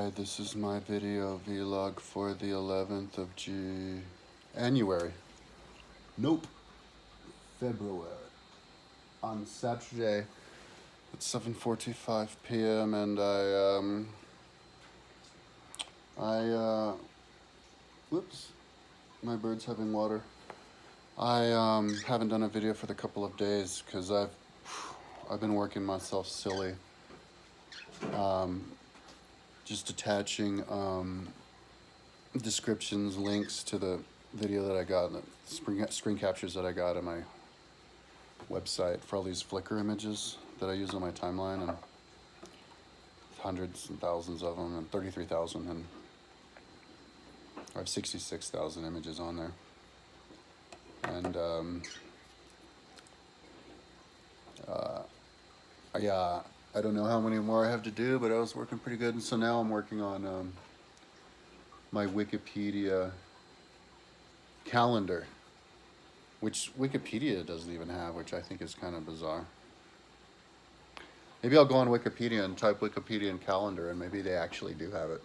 Hi, this is my video vlog for the 11th of January. Nope, February. On Saturday at 7:45 p.m. and whoops, my bird's having water. I haven't done a video for the couple of days because I've been working myself silly. Just attaching descriptions, links to the video that I got, the screen captures that I got on my website for all these Flickr images that I use on my timeline, and hundreds and thousands of them, and 33,000, and I have 66,000 images on there. And yeah, I don't know how many more I have to do, but I was working pretty good, and so now I'm working on my Wikipedia calendar, which Wikipedia doesn't even have, which I think is kind of bizarre. Maybe I'll go on Wikipedia and type Wikipedia and calendar, and maybe they actually do have it.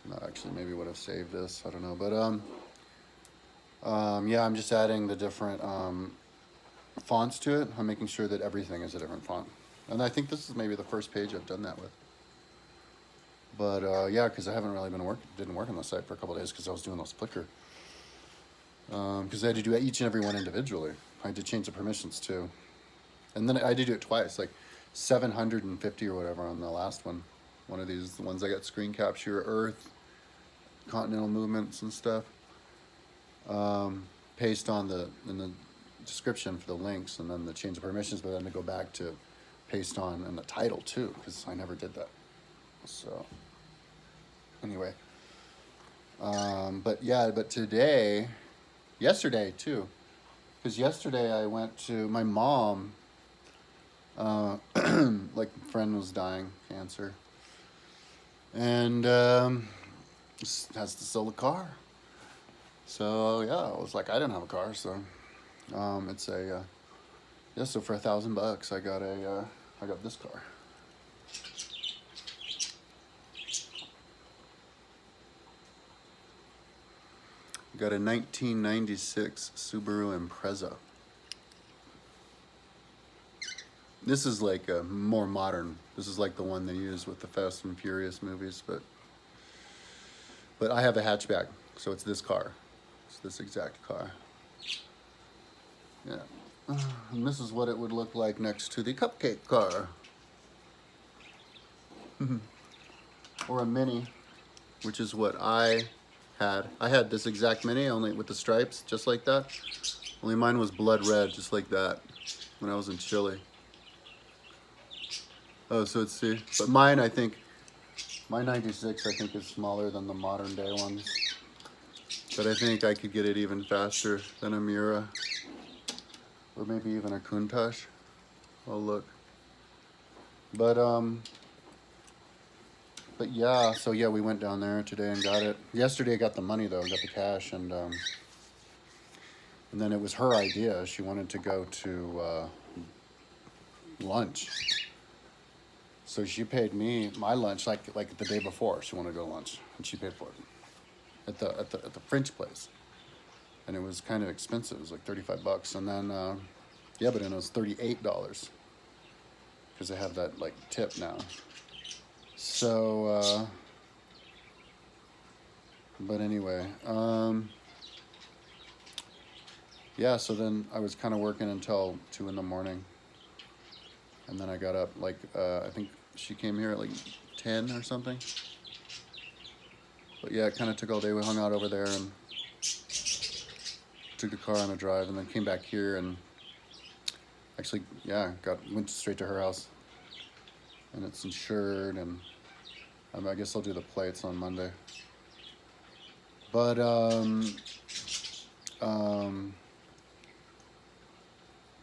No, actually, maybe would have saved this. I don't know, but yeah, I'm just adding the different fonts to it. I'm making sure that everything is a different font, and I think this is maybe the first page I've done that with. But yeah, because I haven't really didn't work on the site for a couple of days because I was doing those Flickr. Because I had to do each and every one individually. I had to change the permissions too, and then I had to do it twice, like 750 or whatever on the last one. One of these, the ones I got screen capture, Earth, continental movements and stuff. Paste on in the description for the links, and then the change of permissions, but then to go back to paste on in the title too, because I never did that. So anyway, but yeah, but yesterday too, because yesterday I went to my mom, like a friend was dying, cancer, and has to sell a car. So yeah, I was like, I didn't have a car, so it's a yeah. So for $1,000, I got this car. Got a 1996 Subaru Impreza. This is like a more modern. This is like the one they use with the Fast and Furious movies, but I have a hatchback, so it's this car. It's this exact car. Yeah. And this is what it would look like next to the cupcake car. Or a Mini, which is what I had. I had this exact Mini, only with the stripes, just like that. Only mine was blood red, just like that, when I was in Chile. Oh, so let's see. But mine, I think, my 96, I think, is smaller than the modern day ones. But I think I could get it even faster than a Miura. Or maybe even a Countach. Oh, look. But yeah, so yeah, we went down there today and got it. Yesterday I got the money though, got the cash, and then it was her idea. She wanted to go to lunch. So she paid me my lunch like the day before. She wanted to go to lunch, and she paid for it at the French place. And it was kind of expensive. It was like $35, and then yeah, but then it was $38 because they have that like tip now. So but anyway, yeah. So then I was kind of working until 2 in the morning, and then I got up like I think she came here at like 10 or something. But yeah, it kind of took all day. We hung out over there and took the car on a drive, and then came back here and actually, yeah, went straight to her house, and it's insured, and I guess I'll do the plates on Monday. But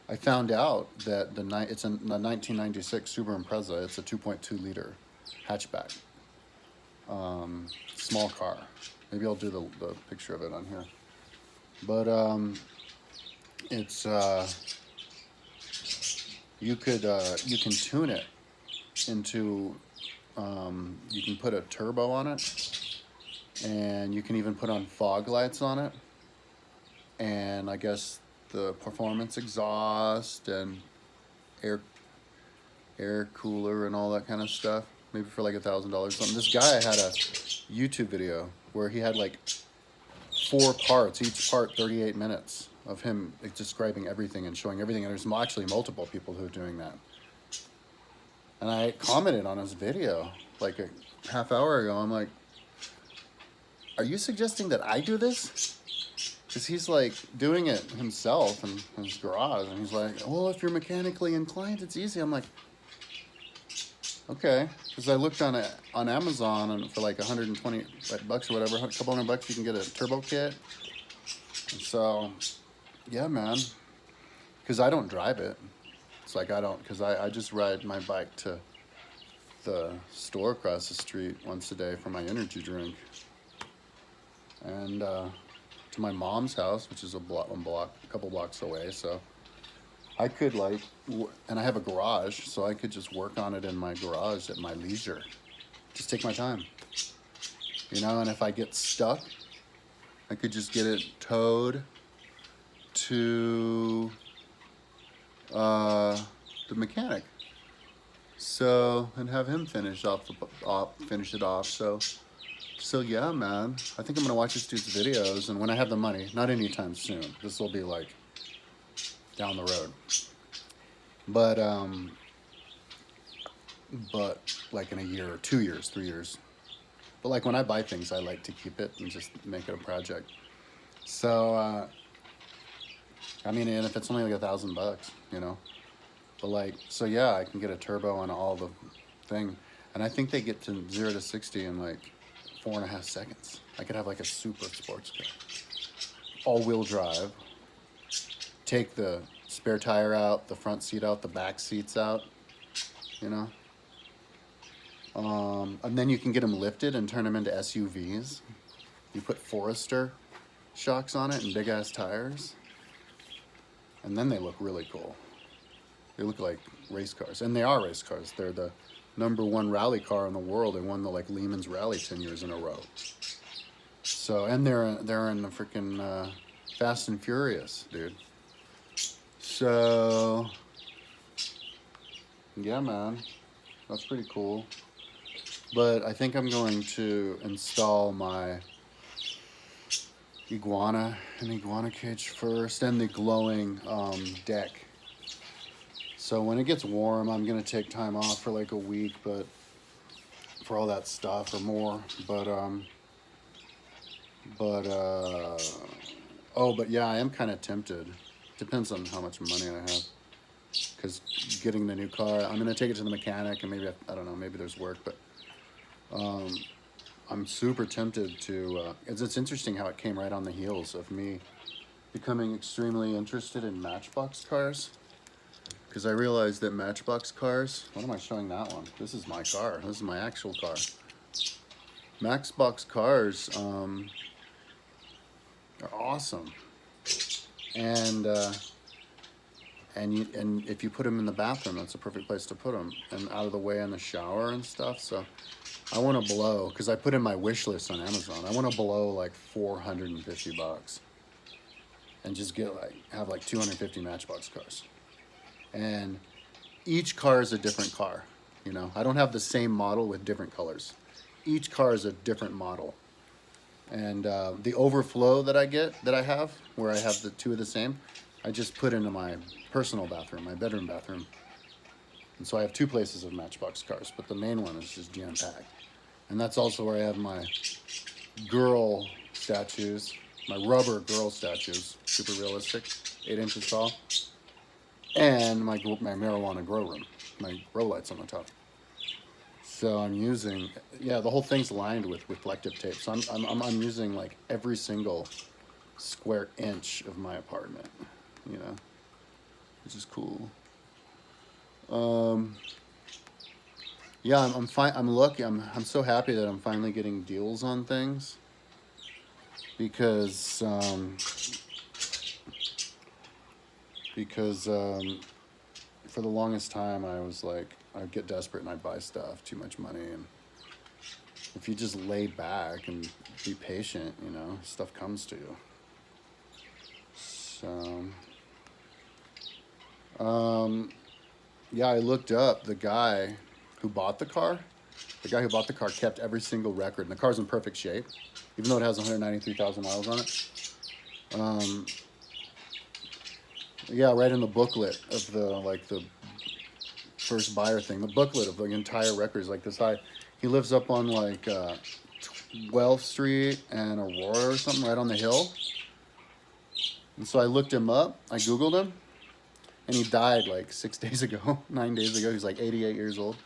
I found out that it's a 1996 Subaru Impreza. It's a 2.2 liter hatchback, small car. Maybe I'll do the picture of it on here. But it's you can tune it into You can put a turbo on it, and you can even put on fog lights on it. And I guess the performance exhaust and air cooler and all that kind of stuff. Maybe for like $1,000 something. This guy had a YouTube video where he had like 4 parts, each part 38 minutes of him describing everything and showing everything. And there's actually multiple people who are doing that. And I commented on his video like a half hour ago. I'm like, are you suggesting that I do this? Because he's like doing it himself in his garage. And he's like, well, if you're mechanically inclined, it's easy. I'm like, okay. Because I looked on Amazon and for like 120 bucks or whatever, a couple $100 you can get a turbo kit. And so, yeah, man. Because I don't drive it. It's like because I just ride my bike to the store across the street once a day for my energy drink. And to my mom's house, which is a couple blocks away. So I could and I have a garage, so I could just work on it in my garage at my leisure. Just take my time. And if I get stuck, I could just get it towed to the mechanic. So, and have him finish it off. So yeah, man. I think I'm gonna watch this dude's videos, and when I have the money, not anytime soon. This will be like down the road. But like in a year or 2 years, 3 years. But like when I buy things, I like to keep it and just make it a project. So I mean, and if it's only like $1,000, But like, so yeah, I can get a turbo on all the thing, and I think they get to 0 to 60 in like 4.5 seconds. I could have like a super sports car, all-wheel drive. Take the spare tire out, the front seat out, the back seats out, and then you can get them lifted and turn them into SUVs. You put Forester shocks on it and big-ass tires, and then they look really cool. They look like race cars, and they are race cars. They're the #1 rally car in the world. They won the Lehman's Rally 10 years in a row. So, and they're in the freaking Fast and Furious, dude. So, yeah, man, that's pretty cool. But I think I'm going to install my iguana cage first, and the glowing deck. So when it gets warm, I'm gonna take time off for like a week, but for all that stuff or more. But yeah, I am kind of tempted. Depends on how much money I have. Because getting the new car, I'm gonna take it to the mechanic, and maybe I don't know, maybe there's work, but I'm super tempted to. It's interesting how it came right on the heels of me becoming extremely interested in Matchbox cars. Because I realized that Matchbox cars, what am I showing that one? This is my car. This is my actual car. Matchbox cars are awesome. And if you put them in the bathroom, that's a perfect place to put them. And out of the way in the shower and stuff. So I want to blow, because I put in my wish list on Amazon, I want to blow like $450 and just have like 250 Matchbox cars. And each car is a different car, I don't have the same model with different colors. Each car is a different model. And the overflow that I have, where I have the 2 of the same, I just put into my personal bathroom, my bedroom bathroom. And so I have 2 places of Matchbox cars, but the main one is just jam-packed. And that's also where I have my girl statues, my rubber girl statues, super realistic, 8 inches tall. And my marijuana grow room, my grow lights on the top. So I'm using, the whole thing's lined with reflective tape. So I'm using like every single square inch of my apartment, which is cool. Yeah, I'm lucky. I'm so happy that I'm finally getting deals on things, because for the longest time, I was like, I'd get desperate and I'd buy stuff, too much money. And if you just lay back and be patient, you know, stuff comes to you. So, yeah, I looked up the guy who bought the car. The guy who bought the car kept every single record, and the car's in perfect shape, even though it has 193,000 miles on it. Yeah, right in the booklet of the first buyer thing, the booklet of the entire record is like this high. He lives up on like 12th Street and Aurora or something, right on the hill. And so I looked him up, I Googled him, and he died like 6 days ago, 9 days ago. He's like 88 years old.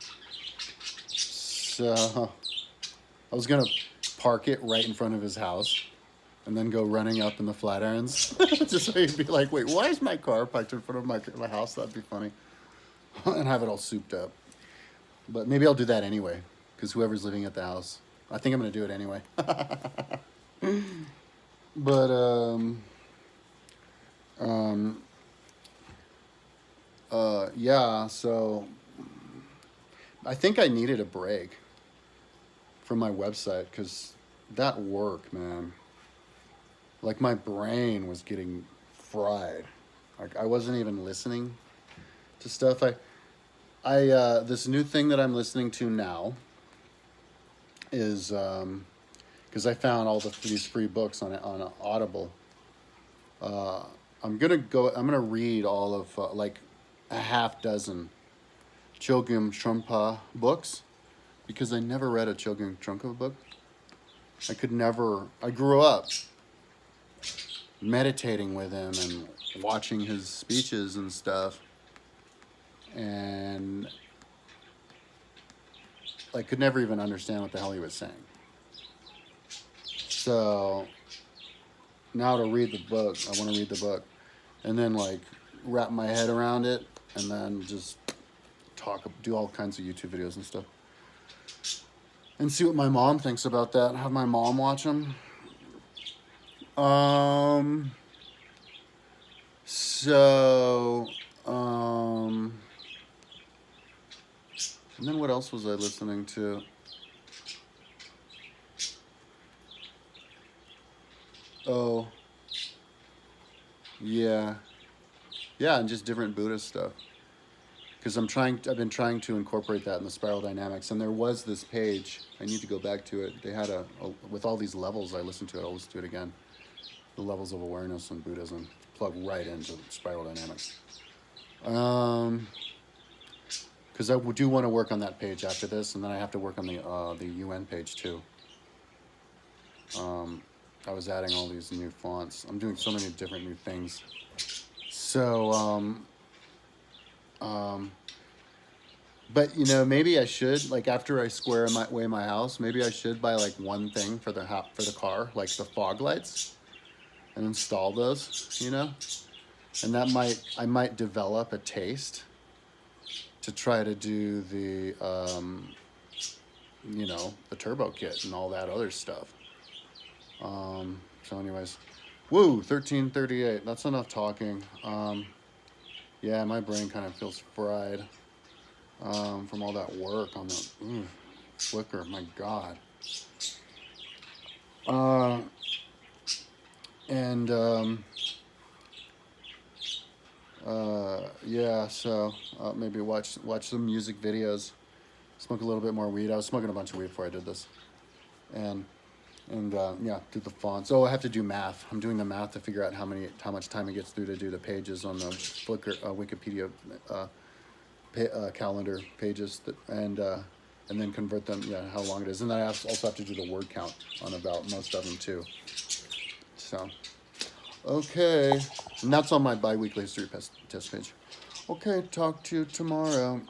So I was gonna park it right in front of his house and then go running up in the Flatirons just so he'd be like, wait, why is my car parked in front of my house? That'd be funny. And have it all souped up. But maybe I'll do that anyway, because whoever's living at the house, I think I'm gonna do it anyway. But yeah, so I think I needed a break from my website, because that work, man, like my brain was getting fried. Like I wasn't even listening to stuff. This new thing that I'm listening to now is because I found all these free books on Audible. I'm gonna read all of like a half dozen Chogyam Trungpa books, because I never read a Chogyam Trungpa book. I grew up meditating with him and watching his speeches and stuff, and I could never even understand what the hell he was saying. So now to read the book, I want to read the book and then like wrap my head around it, and then just do all kinds of YouTube videos and stuff, and see what my mom thinks about that. Have my mom watch them. So, and then what else was I listening to? Oh, yeah. Yeah, and just different Buddhist stuff. Because I've been trying to incorporate that in the spiral dynamics. And there was this page, I need to go back to it. They had with all these levels, I listened to it, I'll listen to it again. The levels of awareness in Buddhism plug right into spiral dynamics. Because I do want to work on that page after this, and then I have to work on the UN page too. I was adding all these new fonts. I'm doing so many different new things. So, but you know, maybe I should, like after I square away my house, maybe I should buy like one thing for the car, like the fog lights, and install those, you know, and I might develop a taste to try to do the, you know, the turbo kit and all that other stuff. So anyways, woo, 1338. That's enough talking. Yeah, my brain kind of feels fried from all that work on the Flickr. My God. Yeah, so maybe watch some music videos, smoke a little bit more weed. I was smoking a bunch of weed before I did this, and yeah, do the fonts. Oh, I have to do math. I'm doing the math to figure out how much time it gets through to do the pages on the Flickr Wikipedia calendar pages, and then convert them. Yeah, how long it is, and then I also have to do the word count on about most of them too. So, okay, and that's on my bi-weekly history test page. Okay, talk to you tomorrow.